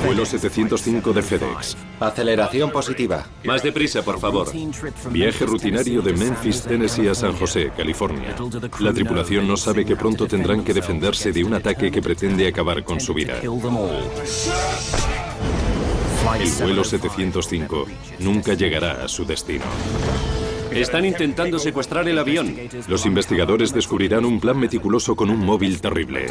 Vuelo 705 de FedEx. Aceleración positiva. Más deprisa, por favor. Viaje rutinario de Memphis, Tennessee a San José, California. La tripulación no sabe que pronto tendrán que defenderse de un ataque que pretende acabar con su vida. El vuelo 705 nunca llegará a su destino. Están intentando secuestrar el avión. Los investigadores descubrirán un plan meticuloso con un móvil terrible.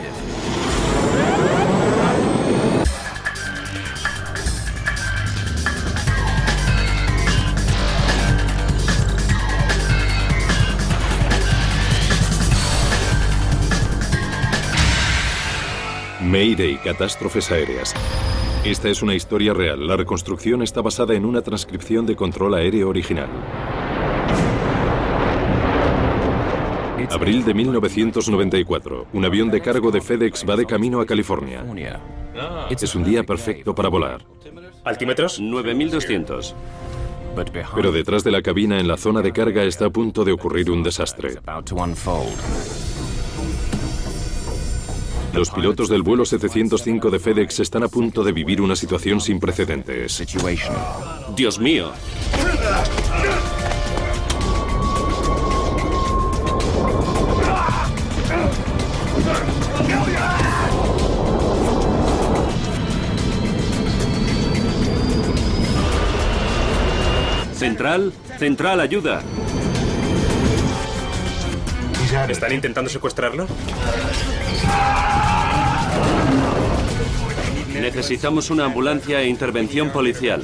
Mayday, catástrofes aéreas. Esta es una historia real. La reconstrucción está basada en una transcripción de control aéreo original. Abril de 1994. Un avión de cargo de FedEx va de camino a California. Es un día perfecto para volar. ¿Altímetros? 9200. Pero detrás de la cabina, en la zona de carga, está a punto de ocurrir un desastre. Los pilotos del vuelo 705 de FedEx están a punto de vivir una situación sin precedentes. ¡Dios mío! Central, central, ayuda. ¿Están intentando secuestrarlo? Necesitamos una ambulancia e intervención policial.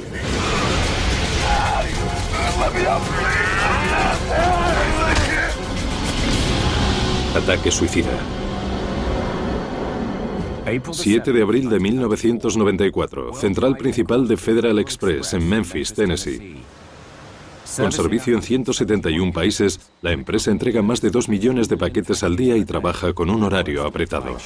Ataque suicida. 7 de abril de 1994. Central principal de Federal Express en Memphis, Tennessee. Con servicio en 171 países, la empresa entrega más de 2 millones de paquetes al día y trabaja con un horario apretado.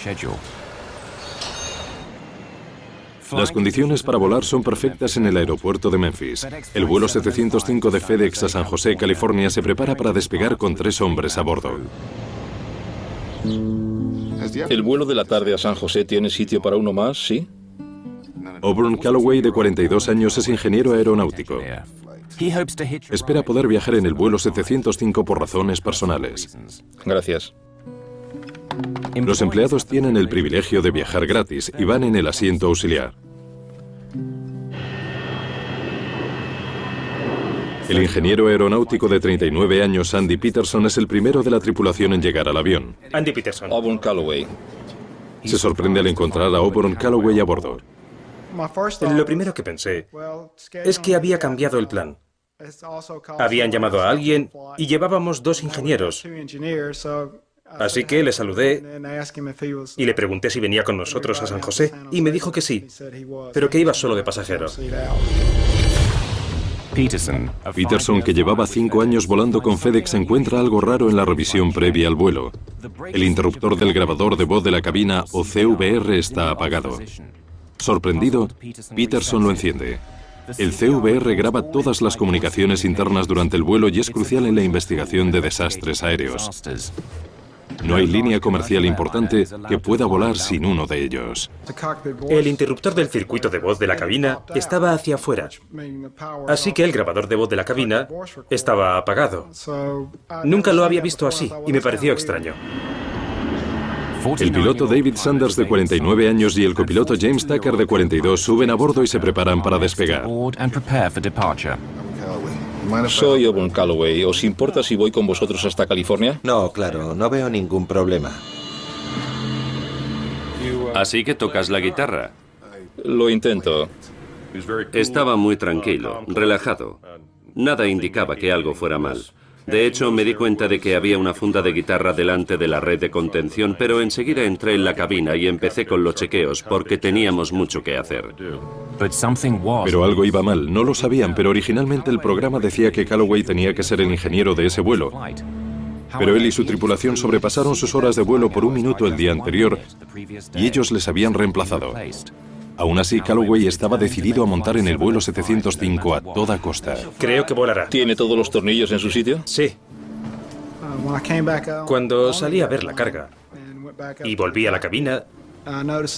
Las condiciones para volar son perfectas en el aeropuerto de Memphis. El vuelo 705 de FedEx a San José, California, se prepara para despegar con 3 hombres a bordo. ¿El vuelo de la tarde a San José tiene sitio para uno más, sí? Auburn Calloway, de 42 años, es ingeniero aeronáutico. Espera poder viajar en el vuelo 705 por razones personales. Gracias. Los empleados tienen el privilegio de viajar gratis y van en el asiento auxiliar. El ingeniero aeronáutico de 39 años, Andy Peterson, es el primero de la tripulación en llegar al avión. Andy Peterson. Auburn Calloway. Se sorprende al encontrar a Auburn Calloway a bordo. Lo primero que pensé es que había cambiado el plan. Habían llamado a alguien y llevábamos 2 ingenieros. Así que le saludé y le pregunté si venía con nosotros a San José y me dijo que sí, pero que iba solo de pasajero. Peterson, que llevaba 5 años volando con FedEx, encuentra algo raro en la revisión previa al vuelo. El interruptor del grabador de voz de la cabina, o CVR, está apagado. Sorprendido, Peterson lo enciende. El CVR graba todas las comunicaciones internas durante el vuelo y es crucial en la investigación de desastres aéreos. No hay línea comercial importante que pueda volar sin uno de ellos. El interruptor del circuito de voz de la cabina estaba hacia afuera, así que el grabador de voz de la cabina estaba apagado. Nunca lo había visto así y me pareció extraño. El piloto David Sanders, de 49 años, y el copiloto James Tucker, de 42, suben a bordo y se preparan para despegar. Soy Auburn Calloway. ¿Os importa si voy con vosotros hasta California? No, claro, no veo ningún problema. Así que tocas la guitarra. Lo intento. Estaba muy tranquilo, relajado. Nada indicaba que algo fuera mal. De hecho, me di cuenta de que había una funda de guitarra delante de la red de contención, pero enseguida entré en la cabina y empecé con los chequeos porque teníamos mucho que hacer. Pero algo iba mal. No lo sabían, pero originalmente el programa decía que Calloway tenía que ser el ingeniero de ese vuelo. Pero él y su tripulación sobrepasaron sus horas de vuelo por 1 minuto el día anterior y ellos les habían reemplazado. Aún así, Calloway estaba decidido a montar en el vuelo 705 a toda costa. Creo que volará. ¿Tiene todos los tornillos en su sitio? Sí. Cuando salí a ver la carga y volví a la cabina,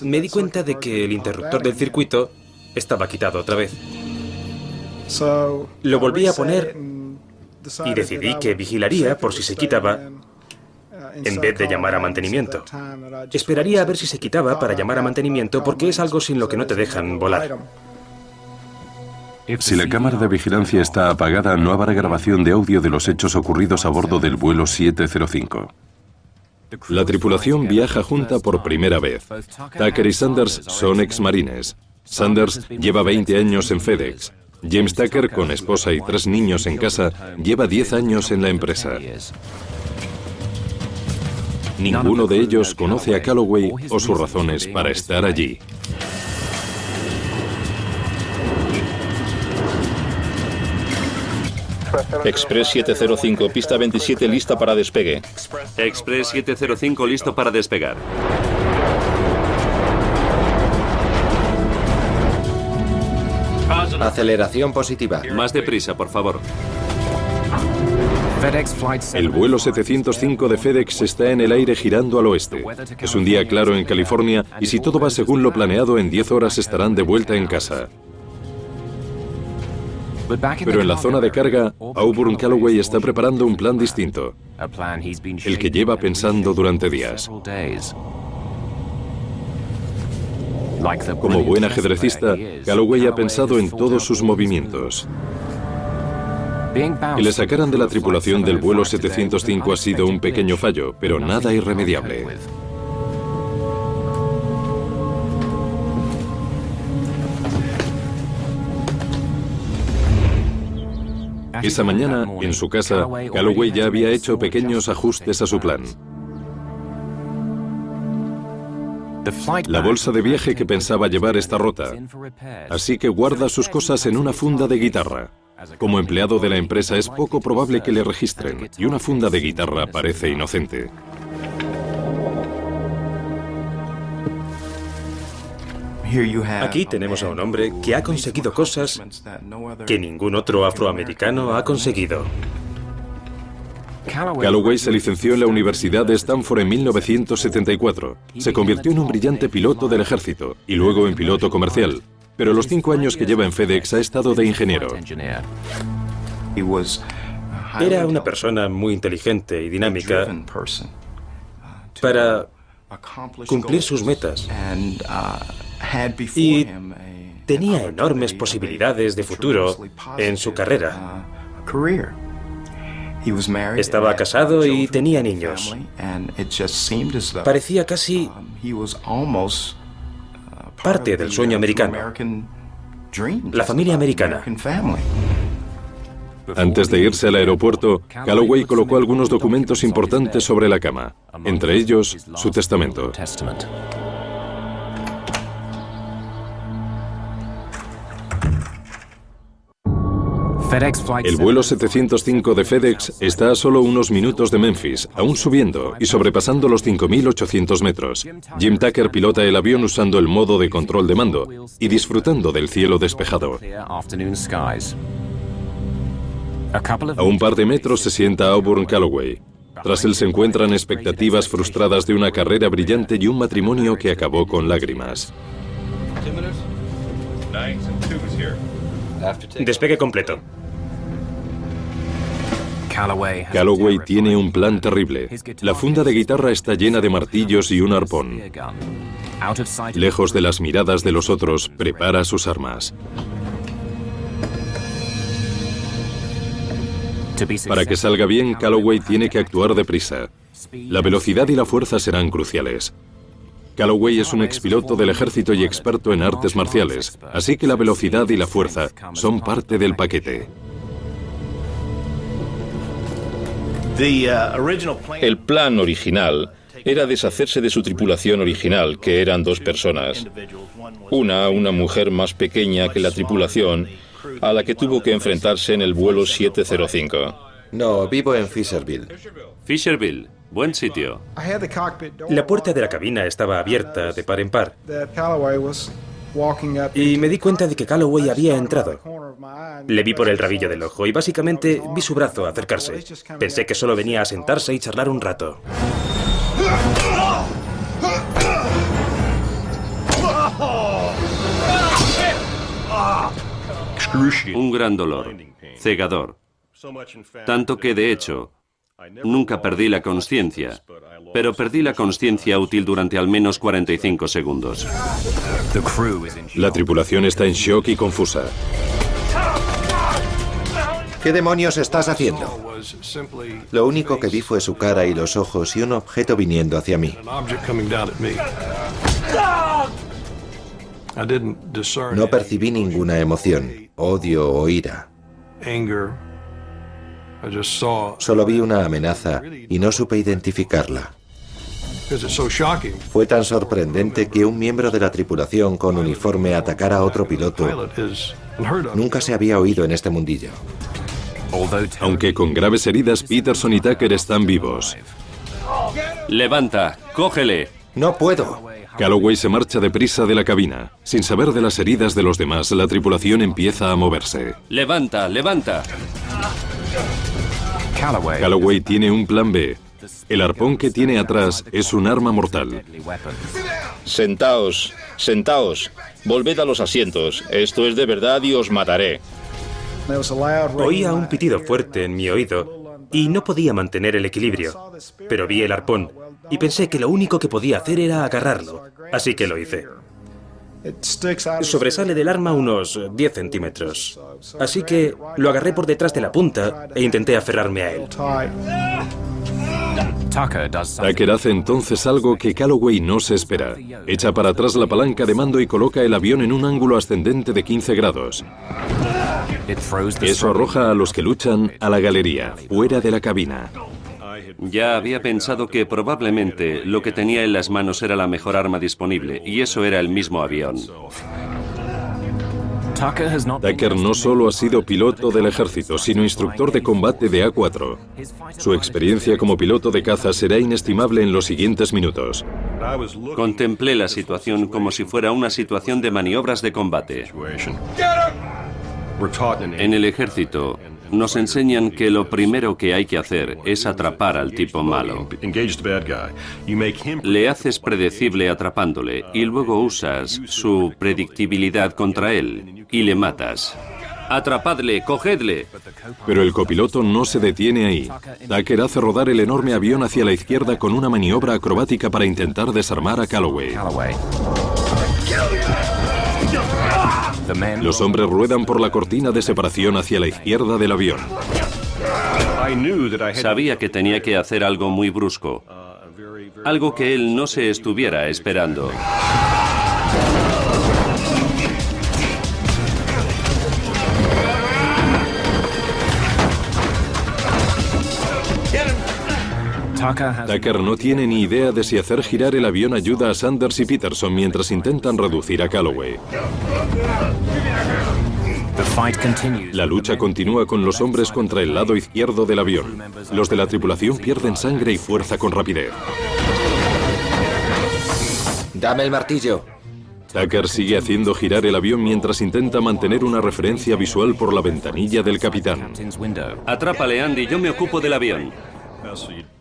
me di cuenta de que el interruptor del circuito estaba quitado otra vez. Lo volví a poner y decidí que vigilaría por si se quitaba en vez de llamar a mantenimiento. Esperaría a ver si se quitaba para llamar a mantenimiento porque es algo sin lo que no te dejan volar. Si la cámara de vigilancia está apagada, no habrá grabación de audio de los hechos ocurridos a bordo del vuelo 705. La tripulación viaja junta por primera vez. Tucker y Sanders son exmarines. Sanders lleva 20 años en FedEx. James Tucker, con esposa y 3 niños en casa, lleva 10 años en la empresa. Ninguno de ellos conoce a Calloway o sus razones para estar allí. Express 705, pista 27 lista para despegue. Express 705 listo para despegar. Aceleración positiva. Más deprisa, por favor. El vuelo 705 de FedEx está en el aire girando al oeste. Es un día claro en California y si todo va según lo planeado, en 10 horas estarán de vuelta en casa. Pero en la zona de carga, Auburn Calloway está preparando un plan distinto, el que lleva pensando durante días. Como buen ajedrecista, Calloway ha pensado en todos sus movimientos. Que le sacaran de la tripulación del vuelo 705 ha sido un pequeño fallo, pero nada irremediable. Esa mañana, en su casa, Calloway ya había hecho pequeños ajustes a su plan. La bolsa de viaje que pensaba llevar está rota, así que guarda sus cosas en una funda de guitarra. Como empleado de la empresa es poco probable que le registren, y una funda de guitarra parece inocente. Aquí tenemos a un hombre que ha conseguido cosas que ningún otro afroamericano ha conseguido. Calloway se licenció en la Universidad de Stanford en 1974. Se convirtió en un brillante piloto del ejército y luego en piloto comercial. Pero los 5 años que lleva en FedEx ha estado de ingeniero. Era una persona muy inteligente y dinámica para cumplir sus metas. Y tenía enormes posibilidades de futuro en su carrera. Estaba casado y tenía niños. Parecía casi parte del sueño americano, la familia americana. Antes de irse al aeropuerto, Calloway colocó algunos documentos importantes sobre la cama, entre ellos su testamento. El vuelo 705 de FedEx está a solo unos minutos de Memphis, aún subiendo y sobrepasando los 5.800 metros. Jim Tucker pilota el avión usando el modo de control de mando y disfrutando del cielo despejado. A un par de metros se sienta Auburn Calloway. Tras él se encuentran expectativas frustradas de una carrera brillante y un matrimonio que acabó con lágrimas. Despegue completo. Calloway tiene un plan terrible. La funda de guitarra está llena de martillos y un arpón. Lejos de las miradas de los otros, prepara sus armas. Para que salga bien, Calloway tiene que actuar deprisa. La velocidad y la fuerza serán cruciales. Calloway es un expiloto del ejército y experto en artes marciales, así que la velocidad y la fuerza son parte del paquete. El plan original era deshacerse de su tripulación original, que eran 2 personas. Una mujer más pequeña que la tripulación, a la que tuvo que enfrentarse en el vuelo 705. No, vivo en Fisherville. Fisherville, buen sitio. La puerta de la cabina estaba abierta de par en par. Y me di cuenta de que Calloway había entrado. Le vi por el rabillo del ojo y básicamente vi su brazo acercarse. Pensé que solo venía a sentarse y charlar un rato. Un gran dolor, cegador. Tanto que, de hecho, nunca perdí la conciencia, pero perdí la conciencia útil durante al menos 45 segundos. La tripulación está en shock y confusa. ¿Qué demonios estás haciendo? Lo único que vi fue su cara y los ojos y un objeto viniendo hacia mí. No percibí ninguna emoción, odio o ira. Solo vi una amenaza y no supe identificarla. Fue tan sorprendente que un miembro de la tripulación con uniforme atacara a otro piloto. Nunca se había oído en este mundillo. Aunque con graves heridas, Peterson y Tucker están vivos. ¡Levanta! ¡Cógele! ¡No puedo! Calloway se marcha deprisa de la cabina. Sin saber de las heridas de los demás, la tripulación empieza a moverse. ¡Levanta! ¡Levanta! Calloway tiene un plan B. El arpón que tiene atrás es un arma mortal. Sentaos, sentaos. Volved a los asientos. Esto es de verdad y os mataré. Oía un pitido fuerte en mi oído y no podía mantener el equilibrio. Pero vi el arpón y pensé que lo único que podía hacer era agarrarlo. Así que lo hice. Sobresale del arma unos 10 centímetros. Así que lo agarré por detrás de la punta e intenté aferrarme a él. Tucker hace entonces algo que Calloway no se espera. Echa para atrás la palanca de mando y coloca el avión en un ángulo ascendente de 15 grados. Eso arroja a los que luchan a la galería, fuera de la cabina. Ya había pensado que probablemente lo que tenía en las manos era la mejor arma disponible, y eso era el mismo avión. Tucker no solo ha sido piloto del ejército, sino instructor de combate de A4. Su experiencia como piloto de caza será inestimable en los siguientes minutos. Contemplé la situación como si fuera una situación de maniobras de combate. En el ejército nos enseñan que lo primero que hay que hacer es atrapar al tipo malo. Le haces predecible atrapándole y luego usas su predictibilidad contra él y le matas. ¡Atrapadle! ¡Cogedle! Pero el copiloto no se detiene ahí. Tucker hace rodar el enorme avión hacia la izquierda con una maniobra acrobática para intentar desarmar a Calloway. Los hombres ruedan por la cortina de separación hacia la izquierda del avión. Sabía que tenía que hacer algo muy brusco, algo que él no se estuviera esperando. Tucker no tiene ni idea de si hacer girar el avión ayuda a Sanders y Peterson mientras intentan reducir a Calloway. La lucha continúa con los hombres contra el lado izquierdo del avión. Los de la tripulación pierden sangre y fuerza con rapidez. ¡Dame el martillo! Tucker sigue haciendo girar el avión mientras intenta mantener una referencia visual por la ventanilla del capitán. Atrápale, Andy, yo me ocupo del avión.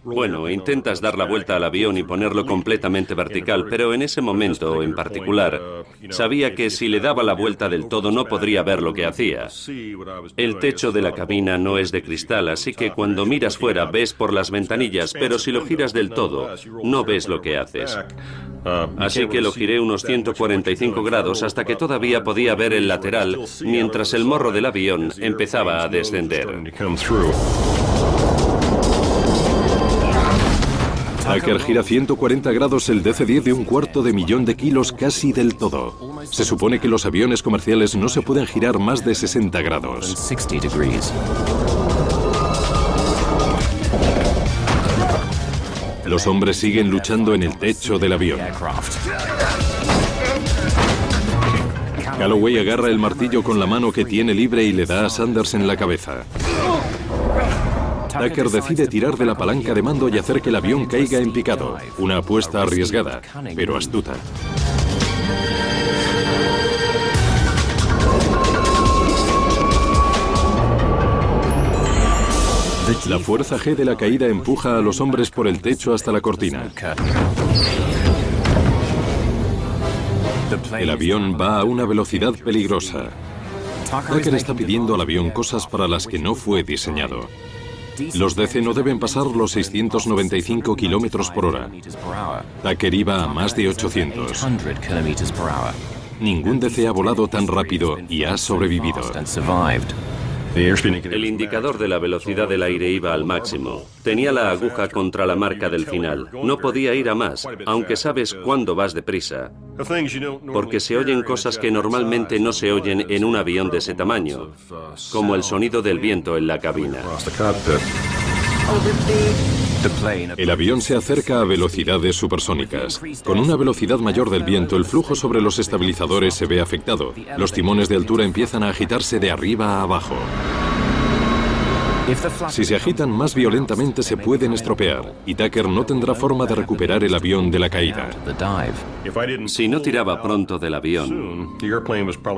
Bueno, intentas dar la vuelta al avión y ponerlo completamente vertical, pero en ese momento en particular, sabía que si le daba la vuelta del todo no podría ver lo que hacía. El techo de la cabina no es de cristal, así que cuando miras fuera ves por las ventanillas, pero si lo giras del todo, no ves lo que haces. Así que lo giré unos 145 grados hasta que todavía podía ver el lateral, mientras el morro del avión empezaba a descender. Tucker gira 140 grados el DC-10 de 250.000 kilos casi del todo. Se supone que los aviones comerciales no se pueden girar más de 60 grados. Los hombres siguen luchando en el techo del avión. Calloway agarra el martillo con la mano que tiene libre y le da a Sanders en la cabeza. Tucker decide tirar de la palanca de mando y hacer que el avión caiga en picado. Una apuesta arriesgada, pero astuta. La fuerza G de la caída empuja a los hombres por el techo hasta la cortina. El avión va a una velocidad peligrosa. Tucker está pidiendo al avión cosas para las que no fue diseñado. Los DC no deben pasar los 695 kilómetros por hora. Tucker iba a más de 800. Ningún DC ha volado tan rápido y ha sobrevivido. El indicador de la velocidad del aire iba al máximo. Tenía la aguja contra la marca del final. No podía ir a más, aunque sabes cuándo vas deprisa. Porque se oyen cosas que normalmente no se oyen en un avión de ese tamaño, como el sonido del viento en la cabina. El avión se acerca a velocidades supersónicas. Con una velocidad mayor del viento, el flujo sobre los estabilizadores se ve afectado. Los timones de altura empiezan a agitarse de arriba a abajo. Si se agitan más violentamente se pueden estropear y Tucker no tendrá forma de recuperar el avión de la caída. Si no tiraba pronto del avión,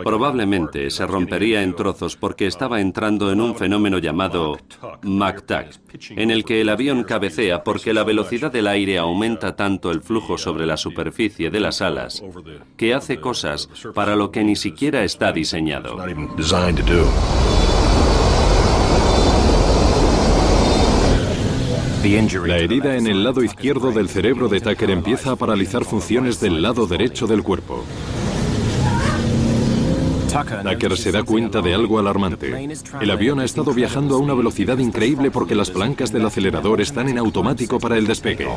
probablemente se rompería en trozos porque estaba entrando en un fenómeno llamado McTuck, en el que el avión cabecea porque la velocidad del aire aumenta tanto el flujo sobre la superficie de las alas que hace cosas para lo que ni siquiera está diseñado. La herida en el lado izquierdo del cerebro de Tucker empieza a paralizar funciones del lado derecho del cuerpo. Tucker se da cuenta de algo alarmante. El avión ha estado viajando a una velocidad increíble porque las palancas del acelerador están en automático para el despegue.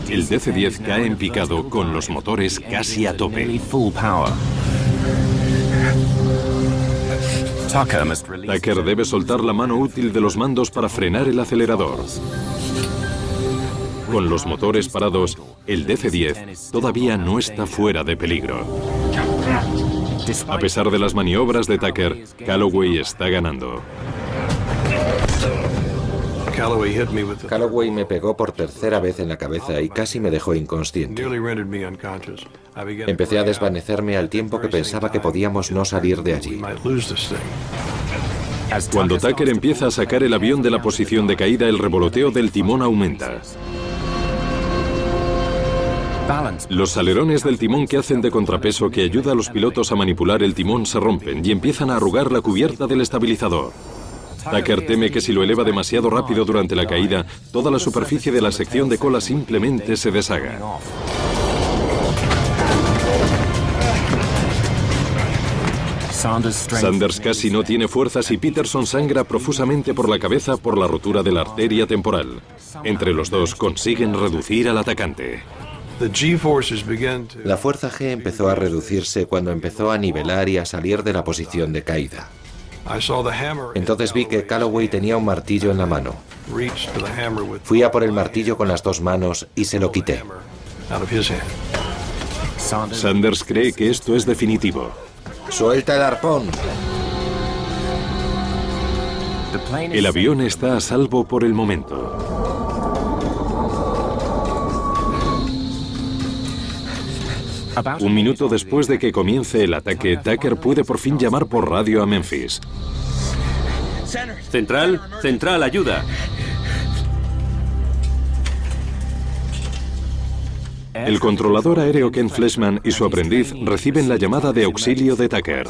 El DC-10 cae en picado con los motores casi a tope. Tucker debe soltar la mano útil de los mandos para frenar el acelerador. Con los motores parados, el DC-10 todavía no está fuera de peligro. A pesar de las maniobras de Tucker, Calloway está ganando. Calloway me pegó por tercera vez en la cabeza y casi me dejó inconsciente. Empecé a desvanecerme al tiempo que pensaba que podíamos no salir de allí. Cuando Tucker empieza a sacar el avión de la posición de caída, el revoloteo del timón aumenta. Los alerones del timón que hacen de contrapeso que ayuda a los pilotos a manipular el timón se rompen y empiezan a arrugar la cubierta del estabilizador. Tucker teme que si lo eleva demasiado rápido durante la caída, toda la superficie de la sección de cola simplemente se deshaga. Sanders casi no tiene fuerzas y Peterson sangra profusamente por la cabeza por la rotura de la arteria temporal. Entre los dos consiguen reducir al atacante. La fuerza G empezó a reducirse cuando empezó a nivelar y a salir de la posición de caída. Entonces vi que Calloway tenía un martillo en la mano. Fui a por el martillo con las dos manos y se lo quité. Sanders cree que esto es definitivo. ¡Suelta el arpón! El avión está a salvo por el momento. Un minuto después de que comience el ataque, Tucker puede por fin llamar por radio a Memphis. Central, central, ayuda. El controlador aéreo Ken Fleshman y su aprendiz reciben la llamada de auxilio de Tucker.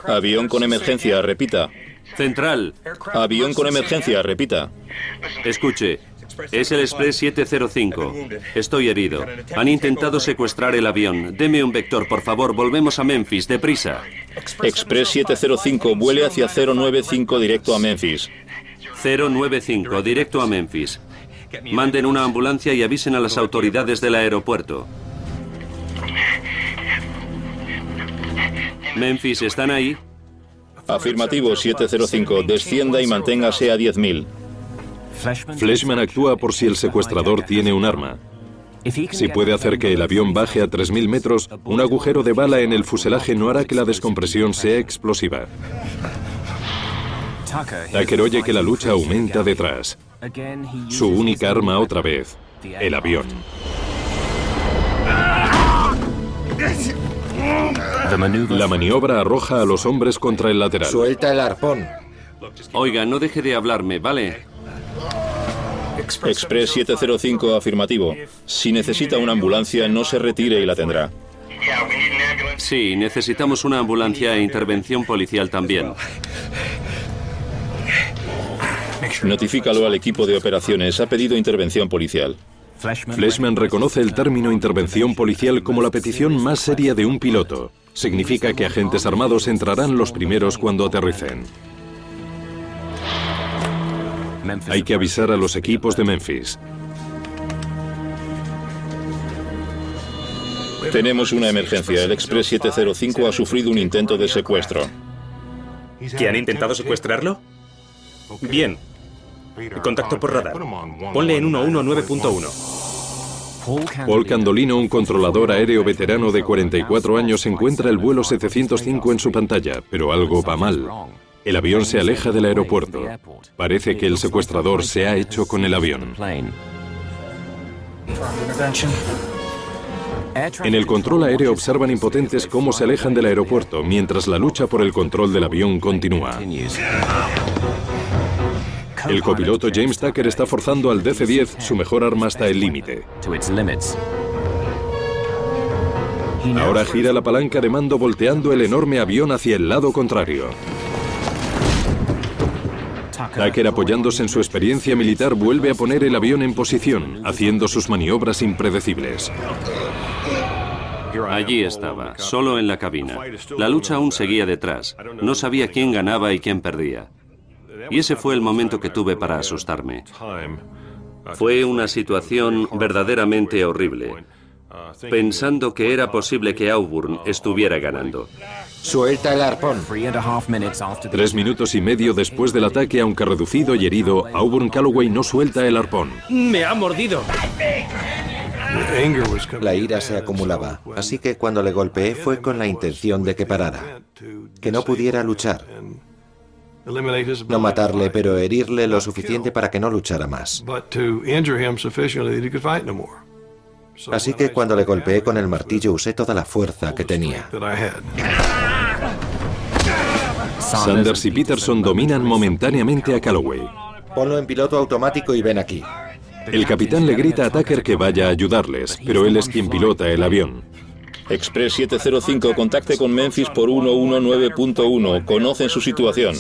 Avión con emergencia, repita. Central. Avión con emergencia, repita. Escuche, es el Express 705. Estoy herido. Han intentado secuestrar el avión. Deme un vector, por favor. Volvemos a Memphis, deprisa. Express 705, vuele hacia 095 directo a Memphis. 095, directo a Memphis. Manden una ambulancia y avisen a las autoridades del aeropuerto. Memphis, ¿están ahí? Afirmativo, 705, descienda y manténgase a 10.000. Fleshman actúa por si el secuestrador tiene un arma. Si puede hacer que el avión baje a 3.000 metros, un agujero de bala en el fuselaje no hará que la descompresión sea explosiva. Tucker oye que la lucha aumenta detrás. Su única arma otra vez, el avión. La maniobra arroja a los hombres contra el lateral. ¡Suelta el arpón! Oiga, no deje de hablarme, ¿vale? Express 705, afirmativo. Si necesita una ambulancia, no se retire y la tendrá. Sí, necesitamos una ambulancia e intervención policial también. Notifícalo al equipo de operaciones. Ha pedido intervención policial. Fleshman reconoce el término intervención policial como la petición más seria de un piloto. Significa que agentes armados entrarán los primeros cuando aterricen. Hay que avisar a los equipos de Memphis. Tenemos una emergencia. El Express 705 ha sufrido un intento de secuestro. ¿Que han intentado secuestrarlo? Bien. Contacto por radar. Ponle en 119.1. Paul Candolino, un controlador aéreo veterano de 44 años, encuentra el vuelo 705 en su pantalla, pero algo va mal. El avión se aleja del aeropuerto. Parece que el secuestrador se ha hecho con el avión. En el control aéreo observan impotentes cómo se alejan del aeropuerto, mientras la lucha por el control del avión continúa. El copiloto James Tucker está forzando al DC-10, su mejor arma, hasta el límite. Ahora gira la palanca de mando volteando el enorme avión hacia el lado contrario. Tucker, apoyándose en su experiencia militar, vuelve a poner el avión en posición, haciendo sus maniobras impredecibles. Allí estaba, solo en la cabina. La lucha aún seguía detrás. No sabía quién ganaba y quién perdía. Y ese fue el momento que tuve para asustarme. Fue una situación verdaderamente horrible, pensando que era posible que Auburn estuviera ganando. Suelta el arpón. 3 minutos y medio después del ataque, aunque reducido y herido, Auburn Calloway no suelta el arpón. ¡Me ha mordido! La ira se acumulaba, así que cuando le golpeé fue con la intención de que parara, que no pudiera luchar. No matarle, pero herirle lo suficiente para que no luchara más. Así que cuando le golpeé con el martillo usé toda la fuerza que tenía. Sanders y Peterson dominan momentáneamente a Calloway. Ponlo en piloto automático y ven aquí. El capitán le grita a Tucker que vaya a ayudarles, pero él es quien pilota el avión. Express 705, contacte con Memphis por 119.1. Conocen su situación.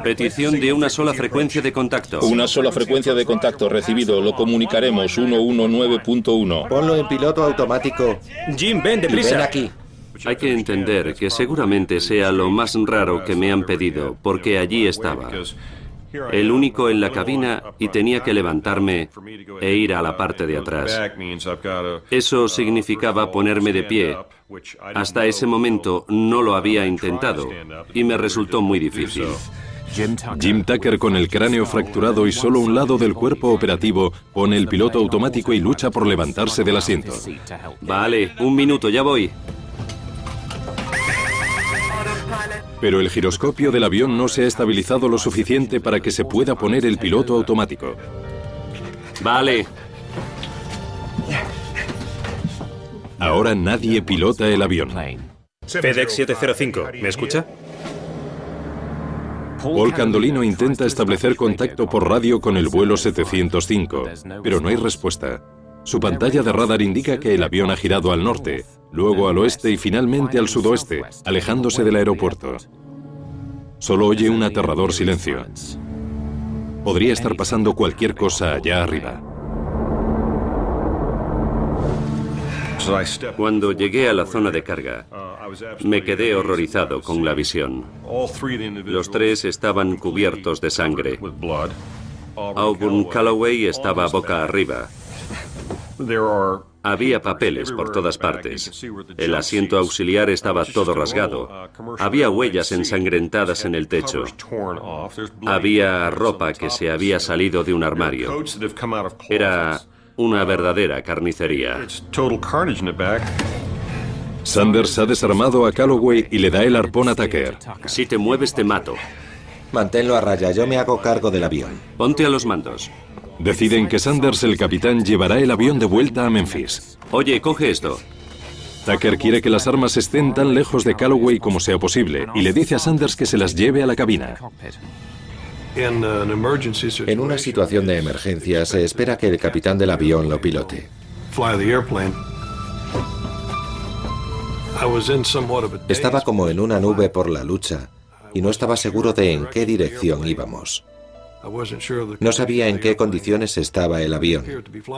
Petición de una sola frecuencia de contacto. Una sola frecuencia de contacto recibido. Lo comunicaremos. 119.1. Ponlo en piloto automático. Jim, ven deprisa. Ven aquí. Hay que entender que seguramente sea lo más raro que me han pedido, porque allí estaba. El único en la cabina y tenía que levantarme e ir a la parte de atrás. Eso significaba ponerme de pie. Hasta ese momento no lo había intentado y me resultó muy difícil. Jim Tucker, con el cráneo fracturado y solo un lado del cuerpo operativo, pone el piloto automático y lucha por levantarse del asiento. Vale, 1 minuto, ya voy. Pero el giroscopio del avión no se ha estabilizado lo suficiente para que se pueda poner el piloto automático. Vale. Ahora nadie pilota el avión. FedEx 705, ¿me escucha? Paul Candolino intenta establecer contacto por radio con el vuelo 705, pero no hay respuesta. Su pantalla de radar indica que el avión ha girado al norte, luego al oeste y finalmente al sudoeste, alejándose del aeropuerto. Solo oye un aterrador silencio. Podría estar pasando cualquier cosa allá arriba. Cuando llegué a la zona de carga, me quedé horrorizado con la visión. Los 3 estaban cubiertos de sangre. Auburn Calloway estaba boca arriba. Había papeles por todas partes. El asiento auxiliar estaba todo rasgado. Había huellas ensangrentadas en el techo. Había ropa que se había salido de un armario. Era una verdadera carnicería. Sanders ha desarmado a Calloway y le da el arpón a Tucker. Si te mueves, te mato. Manténlo a raya, yo me hago cargo del avión. Ponte a los mandos. Deciden que Sanders, el capitán, llevará el avión de vuelta a Memphis. Oye, coge esto. Tucker quiere que las armas estén tan lejos de Calloway como sea posible y le dice a Sanders que se las lleve a la cabina. En una situación de emergencia se espera que el capitán del avión lo pilote. Estaba como en una nube por la lucha y no estaba seguro de en qué dirección íbamos. No sabía en qué condiciones estaba el avión,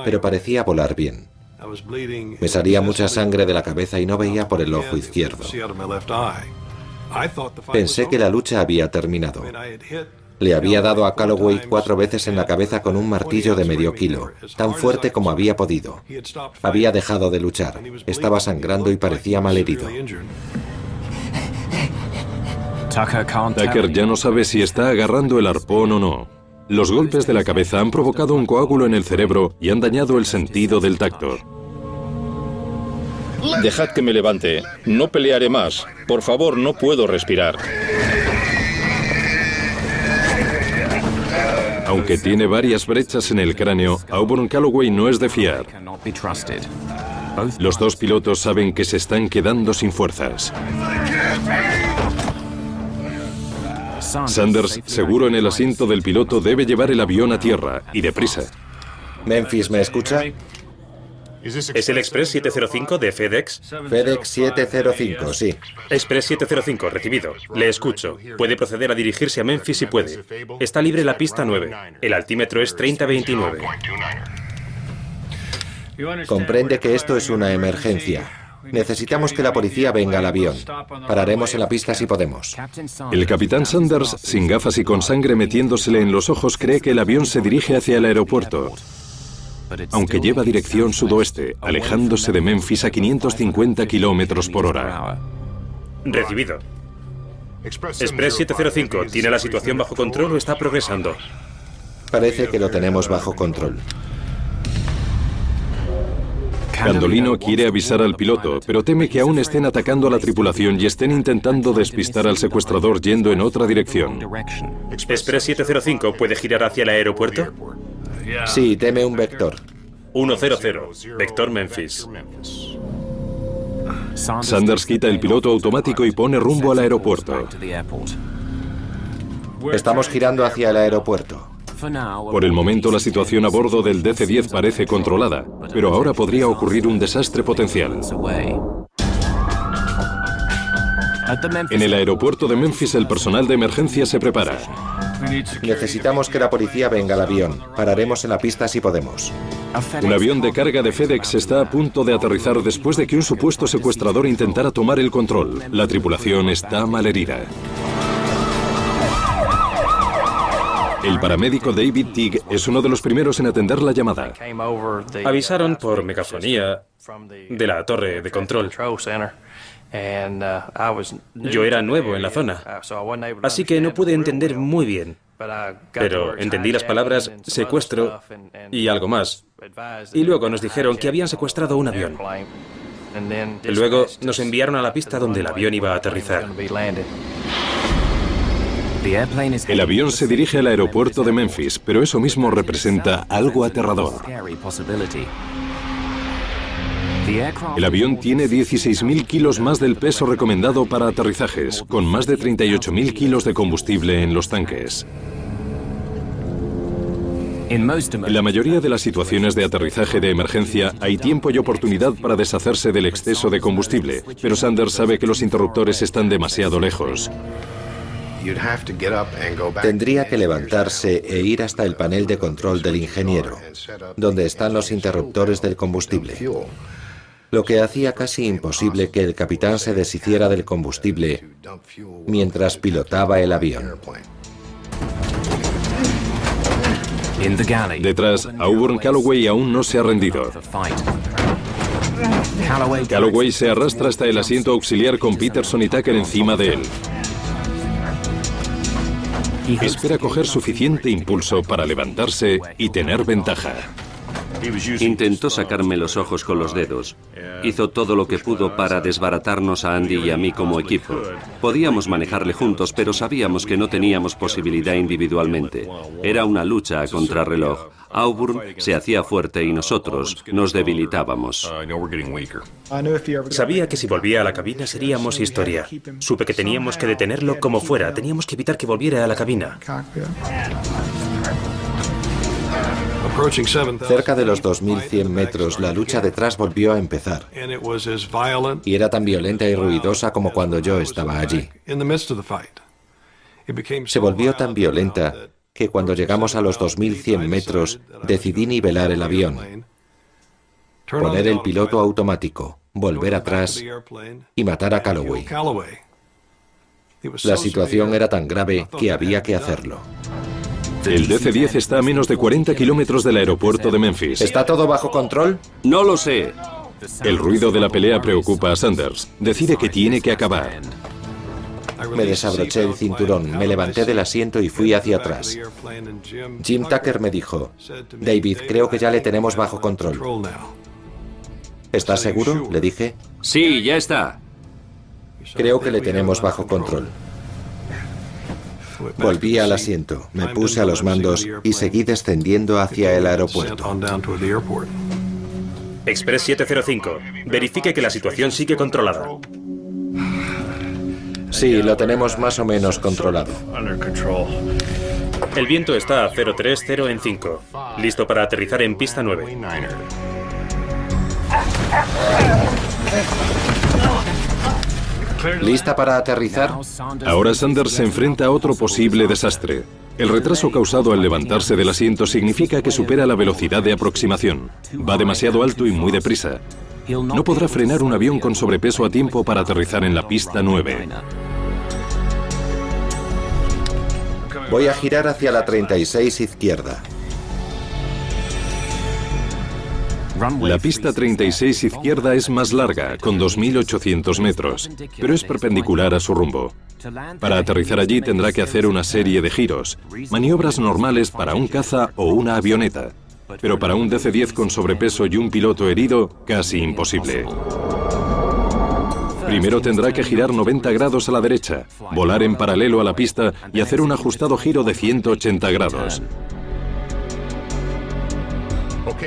pero parecía volar bien. Me salía mucha sangre de la cabeza y no veía por el ojo izquierdo. Pensé que la lucha había terminado. Le había dado a Calloway 4 veces en la cabeza con un martillo de medio kilo, tan fuerte como había podido. Había dejado de luchar, estaba sangrando y parecía malherido. Tucker ya no sabe si está agarrando el arpón o no. Los golpes de la cabeza han provocado un coágulo en el cerebro y han dañado el sentido del tacto. Dejad que me levante. No pelearé más. Por favor, no puedo respirar. Aunque tiene varias brechas en el cráneo, Auburn Calloway no es de fiar. Los dos pilotos saben que se están quedando sin fuerzas. Sanders, seguro en el asiento del piloto, debe llevar el avión a tierra, y deprisa. Memphis, ¿me escucha? ¿Es el Express 705 de FedEx? FedEx 705, sí. Express 705, recibido. Le escucho. Puede proceder a dirigirse a Memphis si puede. Está libre la pista 9. El altímetro es 3029. Comprende que esto es una emergencia. Necesitamos que la policía venga al avión. Pararemos en la pista si podemos. El capitán Sanders, sin gafas y con sangre metiéndosele en los ojos, cree que el avión se dirige hacia el aeropuerto, aunque lleva dirección sudoeste, alejándose de Memphis a 550 kilómetros por hora. Recibido. Express 705, ¿tiene la situación bajo control o está progresando? Parece que lo tenemos bajo control. Candolino quiere avisar al piloto, pero teme que aún estén atacando a la tripulación y estén intentando despistar al secuestrador yendo en otra dirección. ¿Express 705 puede girar hacia el aeropuerto? Sí, teme un vector. 100, vector Memphis. Sanders quita el piloto automático y pone rumbo al aeropuerto. Estamos girando hacia el aeropuerto. Por el momento la situación a bordo del DC-10 parece controlada, pero ahora podría ocurrir un desastre potencial. En el aeropuerto de Memphis el personal de emergencia se prepara. Necesitamos que la policía venga al avión. Pararemos en la pista si podemos. Un avión de carga de FedEx está a punto de aterrizar después de que un supuesto secuestrador intentara tomar el control. La tripulación está malherida. El paramédico David Teague es uno de los primeros en atender la llamada. Avisaron por megafonía de la torre de control. Yo era nuevo en la zona, así que no pude entender muy bien, pero entendí las palabras secuestro y algo más. Y luego nos dijeron que habían secuestrado un avión. Luego nos enviaron a la pista donde el avión iba a aterrizar. El avión se dirige al aeropuerto de Memphis, pero eso mismo representa algo aterrador. El avión tiene 16.000 kilos más del peso recomendado para aterrizajes, con más de 38.000 kilos de combustible en los tanques. En la mayoría de las situaciones de aterrizaje de emergencia hay tiempo y oportunidad para deshacerse del exceso de combustible, pero Sanders sabe que los interruptores están demasiado lejos. Tendría que levantarse e ir hasta el panel de control del ingeniero, donde están los interruptores del combustible, lo que hacía casi imposible que el capitán se deshiciera del combustible mientras pilotaba el avión. Detrás, Auburn Calloway aún no se ha rendido. Calloway se arrastra hasta el asiento auxiliar con Peterson y Tucker encima de él. Espera coger suficiente impulso para levantarse y tener ventaja. Intentó sacarme los ojos con los dedos. Hizo todo lo que pudo para desbaratarnos a Andy y a mí como equipo. Podíamos manejarle juntos, pero sabíamos que no teníamos posibilidad individualmente. Era una lucha a contrarreloj. Auburn se hacía fuerte y nosotros nos debilitábamos. Sabía que si volvía a la cabina seríamos historia. Supe que teníamos que detenerlo como fuera. Teníamos que evitar que volviera a la cabina. Cerca de los 2100 metros, la lucha detrás volvió a empezar. Y era tan violenta y ruidosa como cuando yo estaba allí. Se volvió tan violenta que cuando llegamos a los 2100 metros, decidí nivelar el avión, poner el piloto automático, volver atrás y matar a Calloway. La situación era tan grave que había que hacerlo. El DC-10 está a menos de 40 kilómetros del aeropuerto de Memphis. ¿Está todo bajo control? No lo sé. El ruido de la pelea preocupa a Sanders. Decide que tiene que acabar. Me desabroché el cinturón, me levanté del asiento y fui hacia atrás. Jim Tucker me dijo: David, creo que ya le tenemos bajo control. ¿Estás seguro?, le dije. Sí, ya está. Creo que le tenemos bajo control. Volví al asiento, me puse a los mandos y seguí descendiendo hacia el aeropuerto. Express 705. Verifique que la situación sigue controlada. Sí, lo tenemos más o menos controlado. El viento está a 030 en 5. Listo para aterrizar en pista 9. ¿Lista para aterrizar? Ahora Sanders se enfrenta a otro posible desastre. El retraso causado al levantarse del asiento significa que supera la velocidad de aproximación. Va demasiado alto y muy deprisa. No podrá frenar un avión con sobrepeso a tiempo para aterrizar en la pista 9. Voy a girar hacia la 36 izquierda. La pista 36 izquierda es más larga, con 2.800 metros, pero es perpendicular a su rumbo. Para aterrizar allí tendrá que hacer una serie de giros, maniobras normales para un caza o una avioneta, pero para un DC-10 con sobrepeso y un piloto herido, casi imposible. Primero tendrá que girar 90 grados a la derecha, volar en paralelo a la pista y hacer un ajustado giro de 180 grados.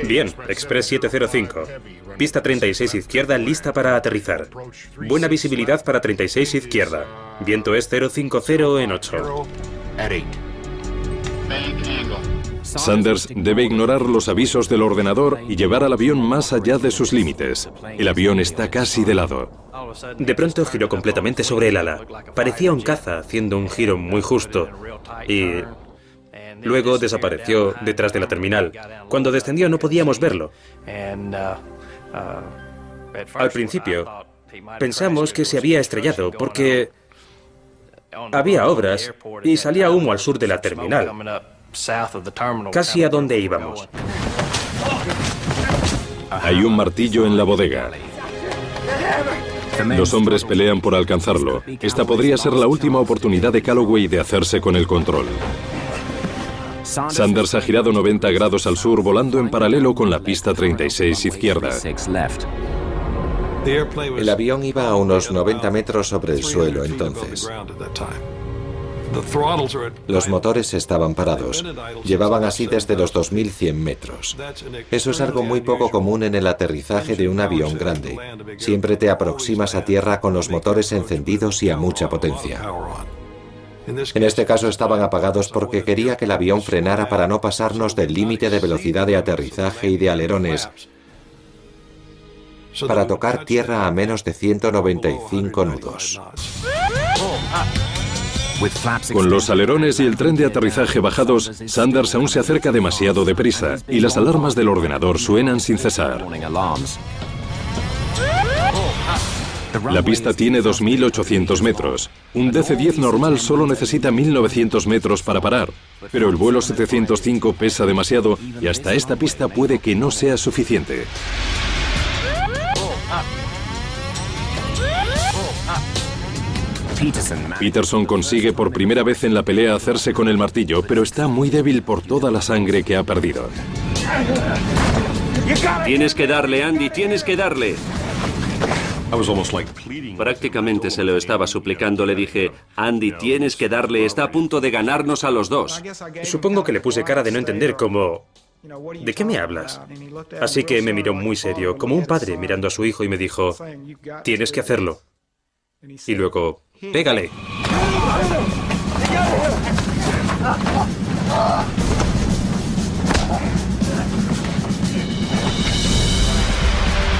Bien, Express 705. Pista 36 izquierda lista para aterrizar. Buena visibilidad para 36 izquierda. Viento es 050 en 8. Sanders debe ignorar los avisos del ordenador y llevar al avión más allá de sus límites. El avión está casi de lado. De pronto giró completamente sobre el ala. Parecía un caza haciendo un giro muy justo. Y luego desapareció detrás de la terminal. Cuando descendió no podíamos verlo. Al principio pensamos que se había estrellado porque había obras y salía humo al sur de la terminal, casi a donde íbamos. Hay un martillo en la bodega. Los hombres pelean por alcanzarlo. Esta podría ser la última oportunidad de Calloway de hacerse con el control. Sanders ha girado 90 grados al sur volando en paralelo con la pista 36 izquierda. El avión iba a unos 90 metros sobre el suelo entonces. Los motores estaban parados. Llevaban así desde los 2100 metros. Eso es algo muy poco común en el aterrizaje de un avión grande. Siempre te aproximas a tierra con los motores encendidos y a mucha potencia. En este caso estaban apagados porque quería que el avión frenara para no pasarnos del límite de velocidad de aterrizaje y de alerones, para tocar tierra a menos de 195 nudos. Con los alerones y el tren de aterrizaje bajados, Sanders aún se acerca demasiado deprisa y las alarmas del ordenador suenan sin cesar. La pista tiene 2.800 metros. Un DC-10 normal solo necesita 1.900 metros para parar, pero el vuelo 705 pesa demasiado y hasta esta pista puede que no sea suficiente. Peterson consigue por primera vez en la pelea hacerse con el martillo, pero está muy débil por toda la sangre que ha perdido. Tienes que darle, Andy, tienes que darle. Prácticamente se lo estaba suplicando, le dije, Andy, tienes que darle, está a punto de ganarnos a los dos. Supongo que le puse cara de no entender como... ¿De qué me hablas? Así que me miró muy serio, como un padre mirando a su hijo y me dijo, tienes que hacerlo. Y luego, pégale.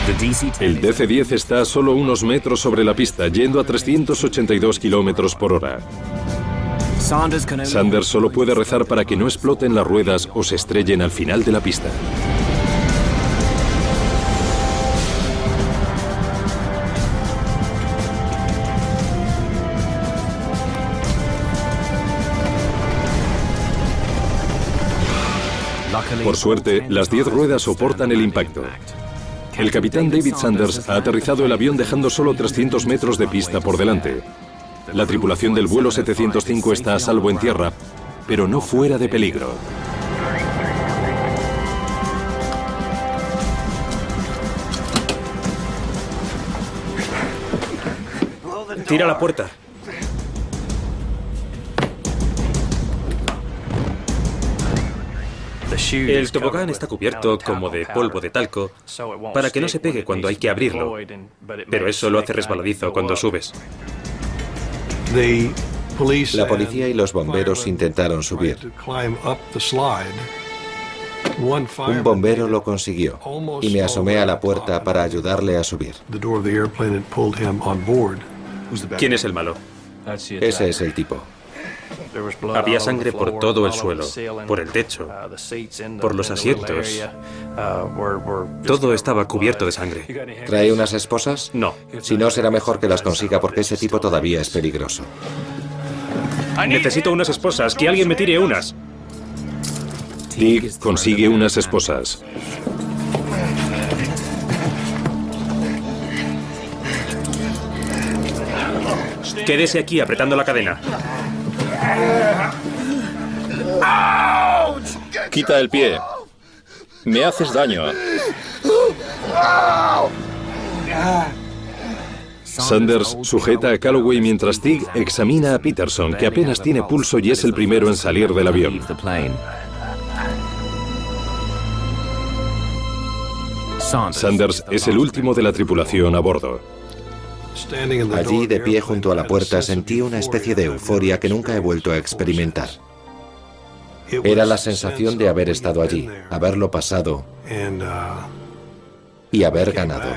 El DC-10 está a solo unos metros sobre la pista, yendo a 382 kilómetros por hora. Sanders solo puede rezar para que no exploten las ruedas o se estrellen al final de la pista. Por suerte, las 10 ruedas soportan el impacto. El capitán David Sanders ha aterrizado el avión dejando solo 300 metros de pista por delante. La tripulación del vuelo 705 está a salvo en tierra, pero no fuera de peligro. Tira la puerta. El tobogán está cubierto como de polvo de talco para que no se pegue cuando hay que abrirlo, pero eso lo hace resbaladizo cuando subes. La policía y los bomberos intentaron subir. Un bombero lo consiguió y me asomé a la puerta para ayudarle a subir. ¿Quién es el malo? Ese es el tipo. Había sangre por todo el suelo, por el techo, por los asientos. Todo estaba cubierto de sangre. ¿Trae unas esposas? No. Si no, será mejor que las consiga porque ese tipo todavía es peligroso. Necesito unas esposas, que alguien me tire unas. Tig consigue unas esposas. Quédese aquí apretando la cadena. Quita el pie. Me haces daño. Sanders sujeta a Calloway mientras Tig examina a Peterson, que apenas tiene pulso y es el primero en salir del avión. Sanders es el último de la tripulación a bordo. Allí, de pie junto a la puerta, sentí una especie de euforia que nunca he vuelto a experimentar. Era la sensación de haber estado allí, haberlo pasado y haber ganado.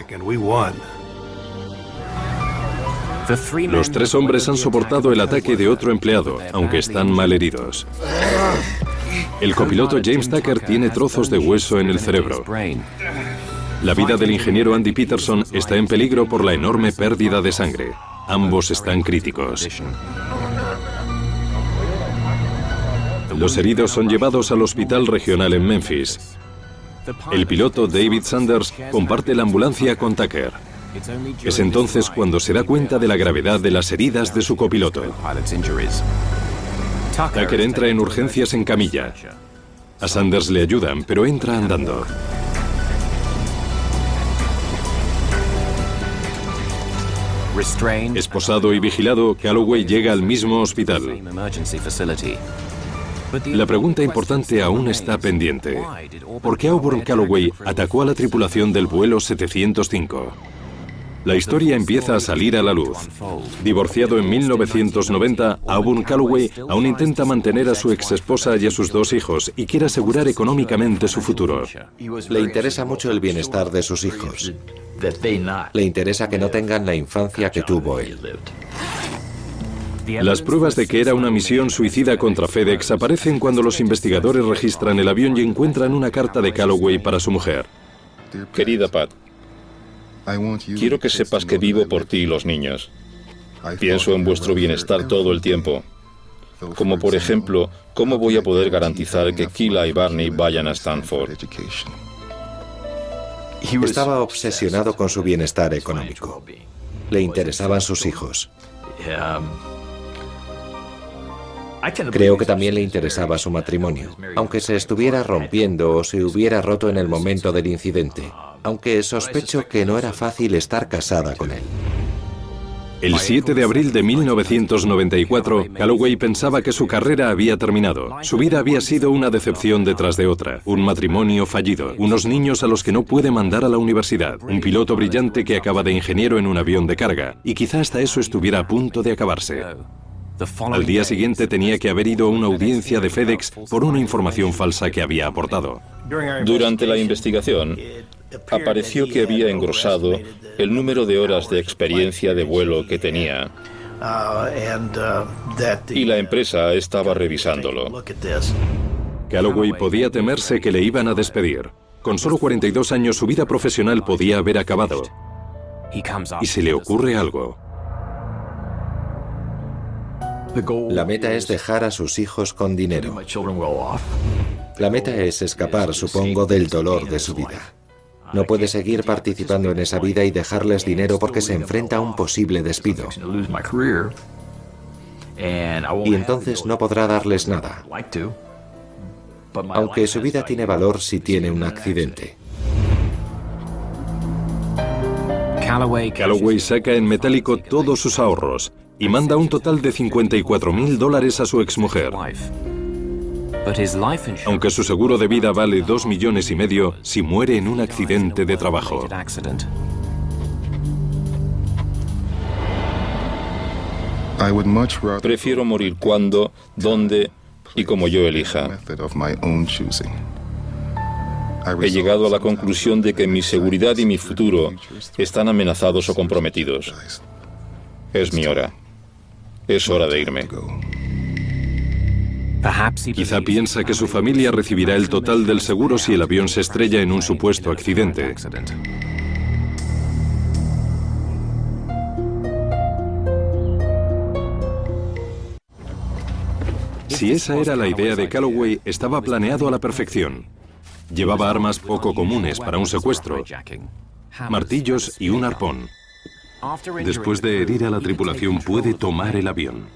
Los 3 hombres han soportado el ataque de otro empleado, aunque están mal heridos. El copiloto James Tucker tiene trozos de hueso en el cerebro. La vida del ingeniero Andy Peterson está en peligro por la enorme pérdida de sangre. Ambos están críticos. Los heridos son llevados al hospital regional en Memphis. El piloto David Sanders comparte la ambulancia con Tucker. Es entonces cuando se da cuenta de la gravedad de las heridas de su copiloto. Tucker entra en urgencias en camilla. A Sanders le ayudan, pero entra andando. Esposado y vigilado, Calloway llega al mismo hospital. La pregunta importante aún está pendiente. ¿Por qué Auburn Calloway atacó a la tripulación del vuelo 705? La historia empieza a salir a la luz. Divorciado en 1990, Auburn Calloway aún intenta mantener a su exesposa y a sus 2 hijos y quiere asegurar económicamente su futuro. Le interesa mucho el bienestar de sus hijos. Le interesa que no tengan la infancia que tuvo él. Las pruebas de que era una misión suicida contra FedEx aparecen cuando los investigadores registran el avión y encuentran una carta de Calloway para su mujer. Querida Pat, quiero que sepas que vivo por ti y los niños. Pienso en vuestro bienestar todo el tiempo. Como por ejemplo, ¿cómo voy a poder garantizar que Kila y Barney vayan a Stanford? Estaba obsesionado con su bienestar económico. Le interesaban sus hijos. Creo que también le interesaba su matrimonio, aunque se estuviera rompiendo o se hubiera roto en el momento del incidente, aunque sospecho que no era fácil estar casada con él. El 7 de abril de 1994, Calloway pensaba que su carrera había terminado. Su vida había sido una decepción detrás de otra, un matrimonio fallido, unos niños a los que no puede mandar a la universidad, un piloto brillante que acaba de ingeniero en un avión de carga, y quizá hasta eso estuviera a punto de acabarse. Al día siguiente tenía que haber ido a una audiencia de FedEx por una información falsa que había aportado. Durante la investigación, apareció que había engrosado el número de horas de experiencia de vuelo que tenía. Y la empresa estaba revisándolo. Calloway podía temerse que le iban a despedir. Con solo 42 años su vida profesional podía haber acabado. Y se le ocurre algo. La meta es dejar a sus hijos con dinero. La meta es escapar, supongo, del dolor de su vida. No puede seguir participando en esa vida y dejarles dinero porque se enfrenta a un posible despido. Y entonces no podrá darles nada. Aunque su vida tiene valor si tiene un accidente. Calloway saca en metálico todos sus ahorros y manda un total de $54.000 a su exmujer. Aunque su seguro de vida vale $2,5 millones si muere en un accidente de trabajo. Prefiero morir cuando, dónde y como yo elija. He llegado a la conclusión de que mi seguridad y mi futuro están amenazados o comprometidos. Es mi hora. Es hora de irme. Quizá piensa que su familia recibirá el total del seguro si el avión se estrella en un supuesto accidente. Si esa era la idea de Calloway, estaba planeado a la perfección. Llevaba armas poco comunes para un secuestro, martillos y un arpón. Después de herir a la tripulación, puede tomar el avión.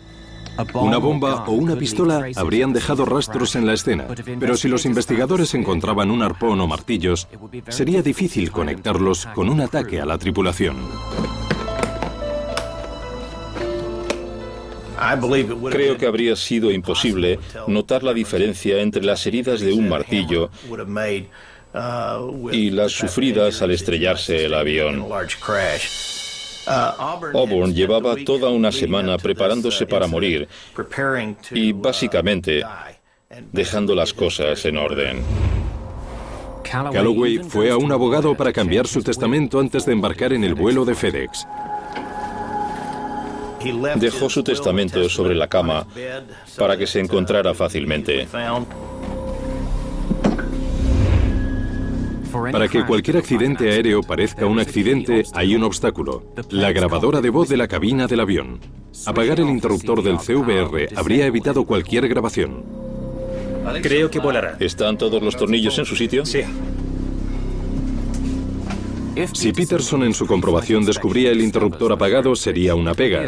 Una bomba o una pistola habrían dejado rastros en la escena, pero si los investigadores encontraban un arpón o martillos, sería difícil conectarlos con un ataque a la tripulación. Creo que habría sido imposible notar la diferencia entre las heridas de un martillo y las sufridas al estrellarse el avión. Auburn llevaba toda una semana preparándose para morir y, básicamente, dejando las cosas en orden. Calloway fue a un abogado para cambiar su testamento antes de embarcar en el vuelo de FedEx. Dejó su testamento sobre la cama para que se encontrara fácilmente. Para que cualquier accidente aéreo parezca un accidente, hay un obstáculo: la grabadora de voz de la cabina del avión. Apagar el interruptor del CVR habría evitado cualquier grabación. Creo que volará. ¿Están todos los tornillos en su sitio? Sí. Si Peterson en su comprobación descubría el interruptor apagado, sería una pega.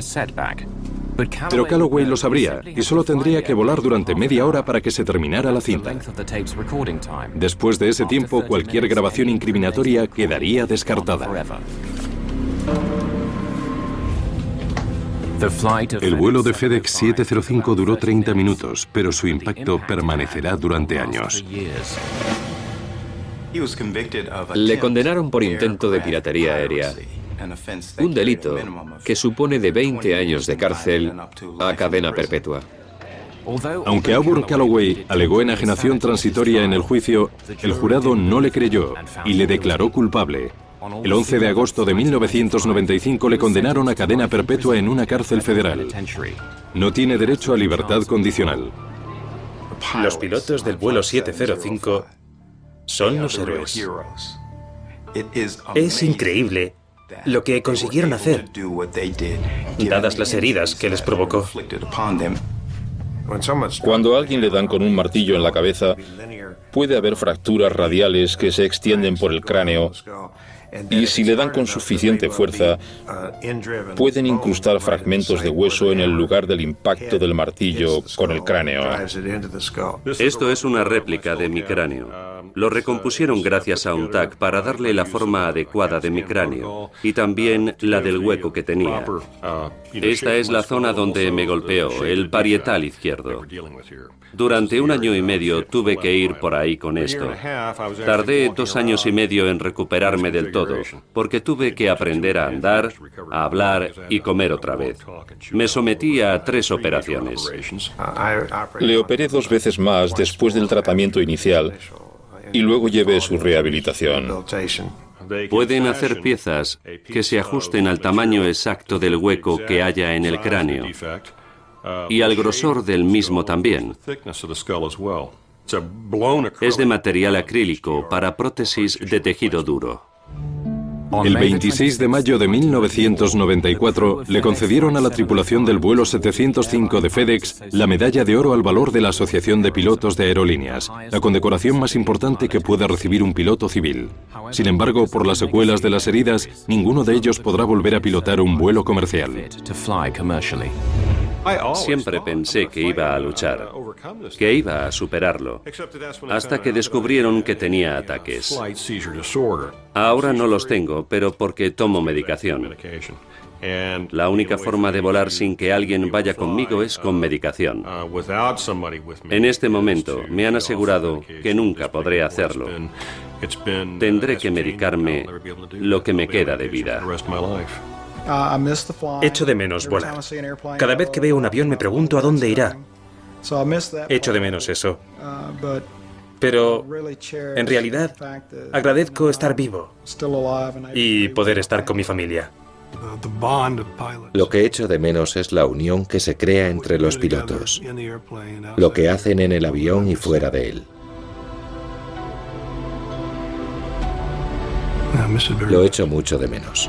Pero Calloway lo sabría y solo tendría que volar durante media hora para que se terminara la cinta. Después de ese tiempo, cualquier grabación incriminatoria quedaría descartada. El vuelo de FedEx 705 duró 30 minutos, pero su impacto permanecerá durante años. Le condenaron por intento de piratería aérea, un delito que supone de 20 años de cárcel a cadena perpetua. Aunque Auburn Calloway alegó enajenación transitoria en el juicio, el jurado no le creyó y le declaró culpable. El 11 de agosto de 1995 le condenaron a cadena perpetua en una cárcel federal. No tiene derecho a libertad condicional. Los pilotos del vuelo 705 son los héroes. Es increíble lo que consiguieron hacer, dadas las heridas que les provocó. Cuando a alguien le dan con un martillo en la cabeza, puede haber fracturas radiales que se extienden por el cráneo y si le dan con suficiente fuerza, pueden incrustar fragmentos de hueso en el lugar del impacto del martillo con el cráneo. Esto es una réplica de mi cráneo. Lo recompusieron gracias a un TAC para darle la forma adecuada de mi cráneo y también la del hueco que tenía. Esta es la zona donde me golpeó, el parietal izquierdo. Durante 1 año y medio tuve que ir por ahí con esto. Tardé 2 años y medio en recuperarme del todo, porque tuve que aprender a andar, a hablar y comer otra vez. Me sometí a 3 operaciones. Le operé 2 veces más después del tratamiento inicial y luego lleve su rehabilitación. Pueden hacer piezas que se ajusten al tamaño exacto del hueco que haya en el cráneo y al grosor del mismo también. Es de material acrílico para prótesis de tejido duro. El 26 de mayo de 1994 le concedieron a la tripulación del vuelo 705 de FedEx la medalla de oro al valor de la Asociación de Pilotos de Aerolíneas, la condecoración más importante que puede recibir un piloto civil. Sin embargo, por las secuelas de las heridas, ninguno de ellos podrá volver a pilotar un vuelo comercial. Siempre pensé que iba a luchar, que iba a superarlo, hasta que descubrieron que tenía ataques. Ahora no los tengo, pero porque tomo medicación. La única forma de volar sin que alguien vaya conmigo es con medicación. En este momento me han asegurado que nunca podré hacerlo. Tendré que medicarme lo que me queda de vida. Echo de menos volar. Cada vez que veo un avión me pregunto a dónde irá. Echo de menos eso. Pero, en realidad, agradezco estar vivo y poder estar con mi familia. Lo que echo de menos es la unión que se crea entre los pilotos, lo que hacen en el avión y fuera de él. Lo echo mucho de menos.